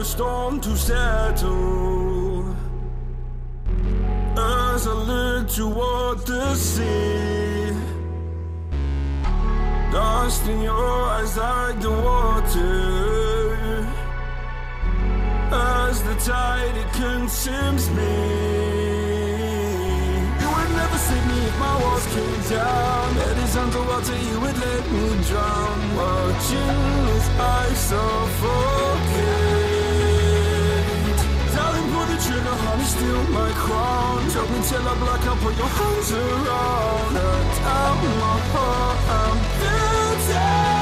the storm to settle. As I look toward the sea, dust in your eyes like the water. As the tide, it consumes me. You would never save me if my walls came down. Head is underwater, you would let me drown. Watching as I suffocate. Darling, pull the trigger, honey, steal my crown. Choke me till I black out, put your hands around. Hurt out my heart, I'm guilty.